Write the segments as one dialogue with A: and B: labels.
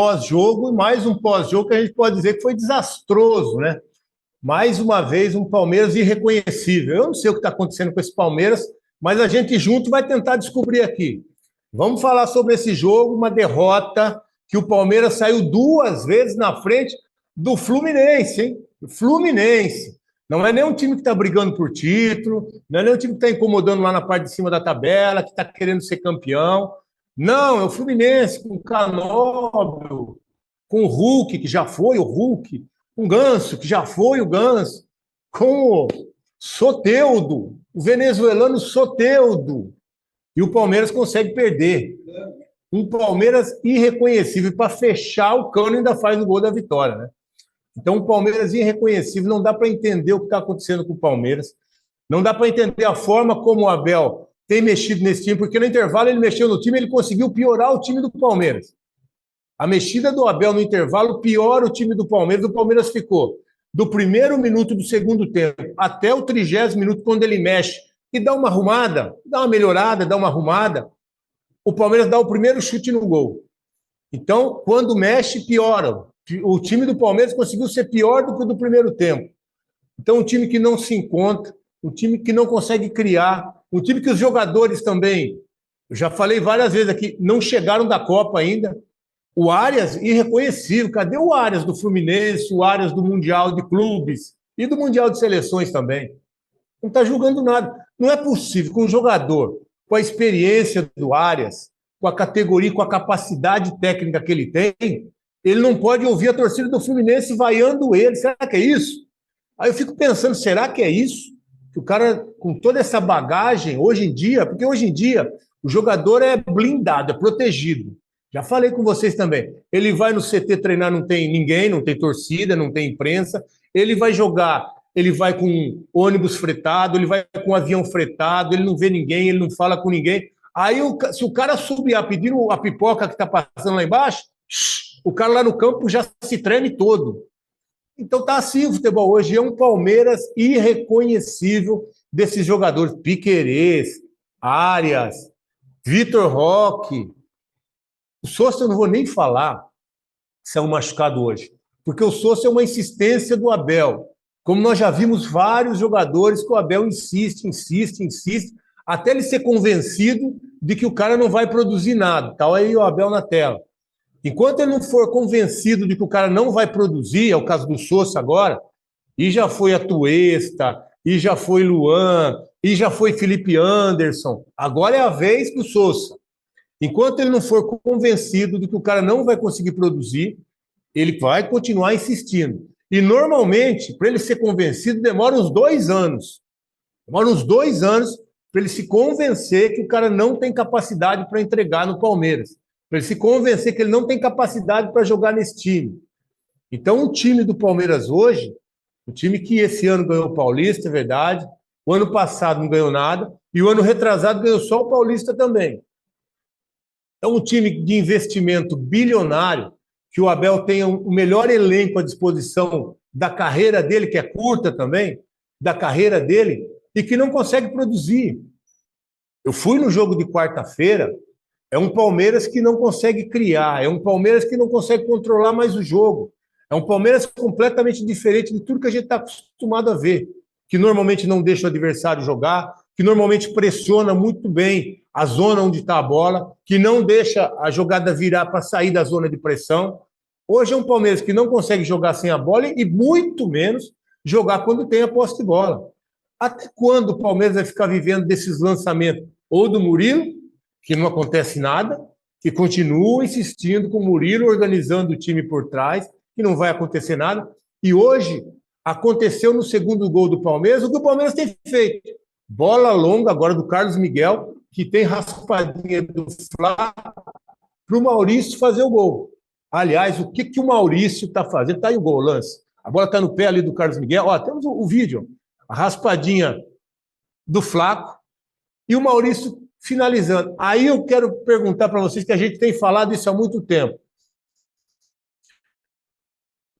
A: pós-jogo, e mais um pós-jogo que a gente pode dizer que foi desastroso, né? Mais uma vez, um Palmeiras irreconhecível. Eu não sei o que está acontecendo com esse Palmeiras, mas a gente junto vai tentar descobrir aqui. Vamos falar sobre esse jogo, uma derrota que o Palmeiras saiu 2 vezes na frente do Fluminense, hein? Fluminense. Não é nem um time que está brigando por título, não é nem um time que está incomodando lá na parte de cima da tabela, que está querendo ser campeão. Não, é o Fluminense com o Canóbio, com o Hulk, que já foi o Hulk, com o Ganso, que já foi o Ganso, com o Soteldo, o venezuelano Soteldo. E o Palmeiras consegue perder. Um Palmeiras irreconhecível. Para fechar, o Cano ainda faz o gol da vitória, né? Então, um Palmeiras irreconhecível. Não dá para entender o que está acontecendo com o Palmeiras. Não dá para entender a forma como o Abel tem mexido nesse time, porque no intervalo ele mexeu no time, ele conseguiu piorar o time do Palmeiras. A mexida do Abel no intervalo piora o time do Palmeiras. O Palmeiras ficou do primeiro minuto do segundo tempo até o 30º minuto, quando ele mexe e dá uma arrumada, dá uma melhorada, dá uma arrumada, o Palmeiras dá o primeiro chute no gol. Então, quando mexe, piora. O time do Palmeiras conseguiu ser pior do que o do primeiro tempo. Então, um time que não se encontra, um time que não consegue criar, um time que os jogadores também, eu já falei várias vezes aqui, não chegaram da Copa ainda. O Arias, irreconhecível. Cadê o Arias do Fluminense, o Arias do Mundial de Clubes e do Mundial de Seleções também? Não está jogando nada. Não é possível que um jogador com a experiência do Arias, com a categoria, com a capacidade técnica que ele tem, ele não pode ouvir a torcida do Fluminense vaiando ele. Será que é isso? Aí eu fico pensando, será que é isso? Que o cara, com toda essa bagagem, hoje em dia, porque hoje em dia o jogador é blindado, é protegido. Já falei com vocês também. Ele vai no CT treinar, não tem ninguém, não tem torcida, não tem imprensa. Ele vai jogar, ele vai com ônibus fretado, ele vai com avião fretado, ele não vê ninguém, ele não fala com ninguém. Aí, se o cara subir a pedir a pipoca que está passando lá embaixo, o cara lá no campo já se treme todo. Então tá assim o futebol hoje. É um Palmeiras irreconhecível desses jogadores. Piquerez, Arias, Vitor Roque. O Sousa eu não vou nem falar se é um machucado hoje, porque o Sousa é uma insistência do Abel. Como nós já vimos vários jogadores que o Abel insiste, até ele ser convencido de que o cara não vai produzir nada. Tá aí o Abel na tela. Enquanto ele não for convencido de que o cara não vai produzir, é o caso do Sousa agora, e já foi Atuesta, e já foi Luan, e já foi Felipe Anderson, agora é a vez do Sousa. Enquanto ele não for convencido de que o cara não vai conseguir produzir, ele vai continuar insistindo. E, normalmente, para ele ser convencido, demora uns 2 anos. Demora uns 2 anos para ele se convencer que o cara não tem capacidade para entregar no Palmeiras. Para ele se convencer que ele não tem capacidade para jogar nesse time. Então, o time do Palmeiras hoje, o time que esse ano ganhou o Paulista, é verdade, o ano passado não ganhou nada, e o ano retrasado ganhou só o Paulista também. É um time de investimento bilionário, que o Abel tenha o melhor elenco à disposição da carreira dele, que é curta também, da carreira dele, e que não consegue produzir. Eu fui no jogo de quarta-feira, é um Palmeiras que não consegue criar, é um Palmeiras que não consegue controlar mais o jogo, é um Palmeiras completamente diferente de tudo que a gente está acostumado a ver, que normalmente não deixa o adversário jogar, que normalmente pressiona muito bem a zona onde está a bola, que não deixa a jogada virar para sair da zona de pressão. Hoje é um Palmeiras que não consegue jogar sem a bola e muito menos jogar quando tem a posse de bola. Até quando o Palmeiras vai ficar vivendo desses lançamentos? Ou do Murilo, que não acontece nada, que continua insistindo com o Murilo, organizando o time por trás, que não vai acontecer nada. E hoje aconteceu no segundo gol do Palmeiras o que o Palmeiras tem feito. Bola longa agora do Carlos Miguel, que tem raspadinha do Flá, para o Maurício fazer o gol. Aliás, o que o Maurício está fazendo? Está aí o gol, o lance. A bola está no pé ali do Carlos Miguel. Ó, temos o vídeo. A raspadinha do Flaco e o Maurício finalizando. Aí eu quero perguntar para vocês, que a gente tem falado isso há muito tempo.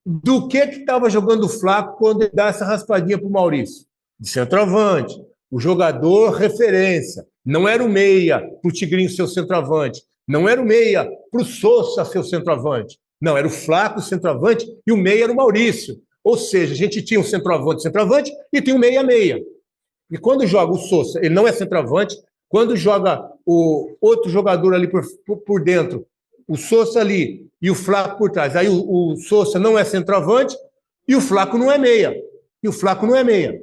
A: Do que estava jogando o Flaco quando ele dá essa raspadinha para o Maurício? De centroavante. O jogador referência. Não era o meia para o Tigrinho ser o centroavante. Não era o meia para o Sousa ser o centroavante. Não, era o Flaco, o centroavante, e o meia era o Maurício. Ou seja, a gente tinha um centroavante, e tem um meia-meia. E quando joga o Sousa, ele não é centroavante, quando joga o outro jogador ali por dentro, o Sousa ali e o Flaco por trás, aí o Sousa não é centroavante e o Flaco não é meia. E o Flaco não é meia.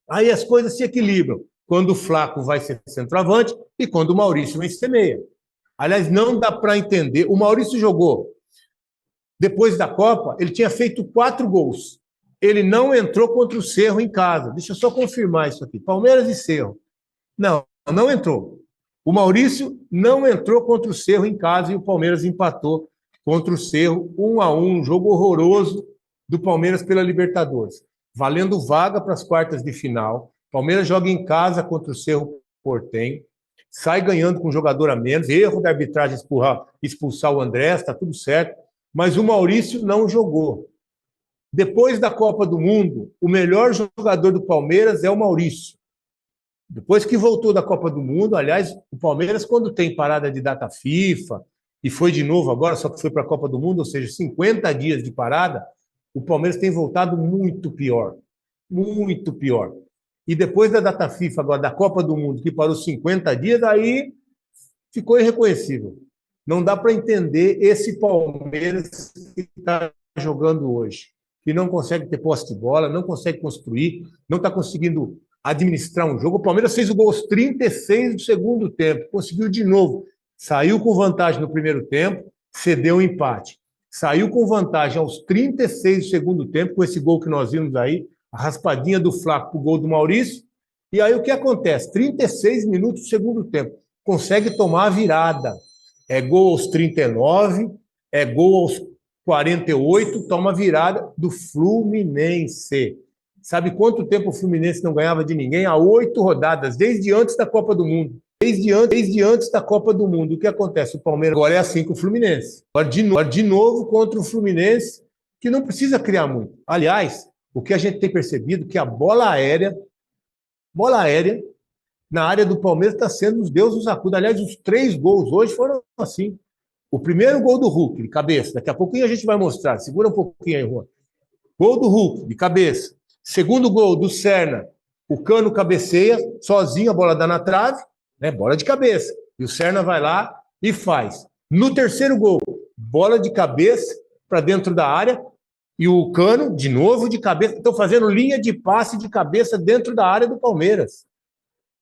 A: Aí as coisas se equilibram. Quando o Flaco vai ser centroavante e quando o Maurício vai ser meia. Aliás, não dá para entender. O Maurício jogou. Depois da Copa, ele tinha feito 4 gols. Ele não entrou contra o Cerro em casa. Deixa eu só confirmar isso aqui. Palmeiras e Cerro. Não entrou. O Maurício não entrou contra o Cerro em casa e o Palmeiras empatou contra o Cerro 1-1, um jogo horroroso do Palmeiras pela Libertadores, valendo vaga para as quartas de final. Palmeiras joga em casa contra o Cerro Porteño, sai ganhando com um jogador a menos, erro da arbitragem expulsar o Andrés, está tudo certo, mas o Maurício não jogou. Depois da Copa do Mundo, o melhor jogador do Palmeiras é o Maurício. Depois que voltou da Copa do Mundo, aliás, o Palmeiras, quando tem parada de data FIFA, e foi de novo agora, só que foi para a Copa do Mundo, ou seja, 50 dias de parada, o Palmeiras tem voltado muito pior. Muito pior. E depois da data FIFA, agora da Copa do Mundo, que parou 50 dias, aí ficou irreconhecível. Não dá para entender esse Palmeiras que está jogando hoje, que não consegue ter posse de bola, não consegue construir, não está conseguindo administrar um jogo. O Palmeiras fez o gol aos 36 do segundo tempo, conseguiu de novo. Saiu com vantagem no primeiro tempo, cedeu um empate. Saiu com vantagem aos 36 do segundo tempo, com esse gol que nós vimos aí, a raspadinha do Flaco para o gol do Maurício. E aí o que acontece? 36 minutos do segundo tempo. Consegue tomar a virada. É gol aos 39, é gol aos 48, toma a virada do Fluminense. Sabe quanto tempo o Fluminense não ganhava de ninguém? Há 8 rodadas, desde antes da Copa do Mundo. Desde antes da Copa do Mundo. O que acontece? O Palmeiras agora é assim com o Fluminense. Agora de novo contra o Fluminense, que não precisa criar muito. Aliás, o que a gente tem percebido é que a bola aérea, na área do Palmeiras está sendo os deuses dos acudos. Aliás, os 3 gols hoje foram assim. O primeiro gol do Hulk, de cabeça. Daqui a pouquinho a gente vai mostrar. Segura um pouquinho aí, Juan. Gol do Hulk, de cabeça. Segundo gol do Serna, o Cano cabeceia, sozinho, a bola dá na trave, né? Bola de cabeça. E o Serna vai lá e faz. No terceiro gol, bola de cabeça para dentro da área, e o Cano, de novo, de cabeça. Estão fazendo linha de passe de cabeça dentro da área do Palmeiras.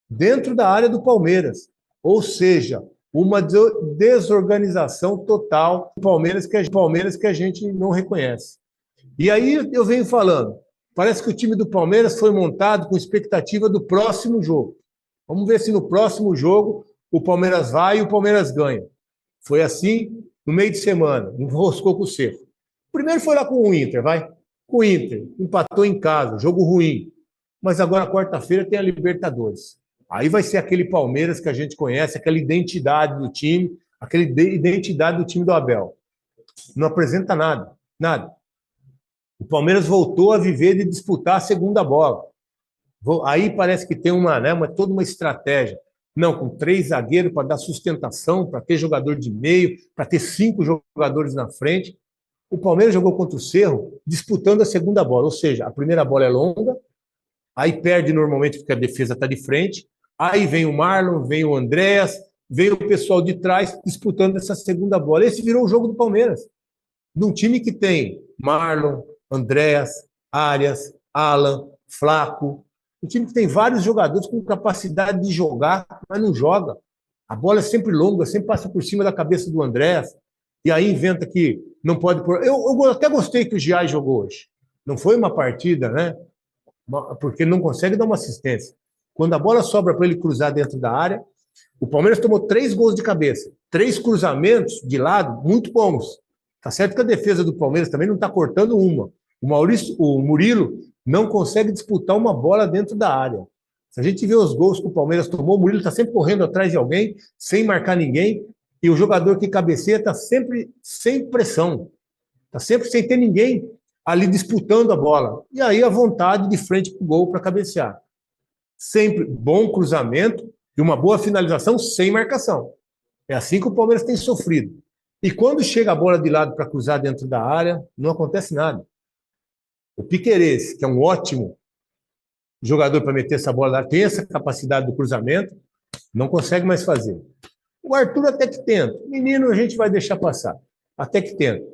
A: Dentro da área do Palmeiras. Ou seja, uma desorganização total do Palmeiras que a gente não reconhece. E aí eu venho falando, parece que o time do Palmeiras foi montado com expectativa do próximo jogo. Vamos ver se no próximo jogo o Palmeiras vai e o Palmeiras ganha. Foi assim no meio de semana, enroscou com o Cerro. Primeiro foi lá com o Inter, vai. Com o Inter, empatou em casa, jogo ruim. Mas agora, quarta-feira, tem a Libertadores. Aí vai ser aquele Palmeiras que a gente conhece, aquela identidade do time, aquela identidade do time do Abel. Não apresenta nada, nada. O Palmeiras voltou a viver de disputar a segunda bola. Aí parece que tem toda uma estratégia. Não, com 3 zagueiros para dar sustentação, para ter jogador de meio, para ter 5 jogadores na frente. O Palmeiras jogou contra o Cerro disputando a segunda bola, ou seja, a primeira bola é longa, aí perde normalmente porque a defesa está de frente, aí vem o Marlon, vem o Andrés, vem o pessoal de trás disputando essa segunda bola. Esse virou o jogo do Palmeiras. Num time que tem Marlon, Andrés, Arias, Alan, Flaco, um time que tem vários jogadores com capacidade de jogar, mas não joga. A bola é sempre longa, sempre passa por cima da cabeça do Andrés, e aí inventa que não pode pôr. Eu até gostei que o Giai jogou hoje. Não foi uma partida, né? Porque ele não consegue dar uma assistência. Quando a bola sobra para ele cruzar dentro da área, o Palmeiras tomou 3 gols de cabeça, 3 cruzamentos de lado muito bons. Tá certo que a defesa do Palmeiras também não está cortando uma. O Murilo não consegue disputar uma bola dentro da área. Se a gente vê os gols que o Palmeiras tomou, o Murilo está sempre correndo atrás de alguém, sem marcar ninguém, e o jogador que cabeceia está sempre sem pressão, está sempre sem ter ninguém ali disputando a bola. E aí a vontade de frente para o gol para cabecear. Sempre bom cruzamento e uma boa finalização sem marcação. É assim que o Palmeiras tem sofrido. E quando chega a bola de lado para cruzar dentro da área, não acontece nada. O Piquerez, que é um ótimo jogador para meter essa bola lá, tem essa capacidade do cruzamento, não consegue mais fazer. O Arthur até que tenta. Menino, a gente vai deixar passar. Até que tenta.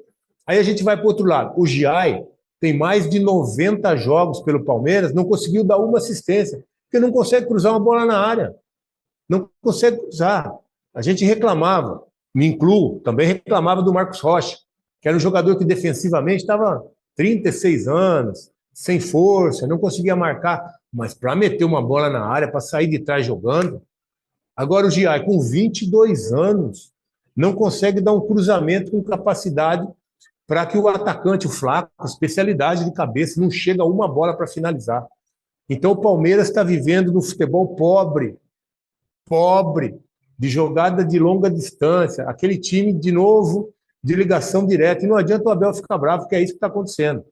A: Aí a gente vai para o outro lado. O Giai tem mais de 90 jogos pelo Palmeiras, não conseguiu dar uma assistência, porque não consegue cruzar uma bola na área. Não consegue cruzar. A gente reclamava, me incluo, também reclamava do Marcos Rocha, que era um jogador que defensivamente estava 36 anos, sem força, não conseguia marcar, mas para meter uma bola na área, para sair de trás jogando. Agora o Giai, com 22 anos, não consegue dar um cruzamento com capacidade para que o atacante, o Flaco, especialidade de cabeça, não chega a uma bola para finalizar. Então o Palmeiras está vivendo no futebol pobre, de jogada de longa distância, aquele time, de novo, de ligação direta. E não adianta o Abel ficar bravo, porque é isso que está acontecendo.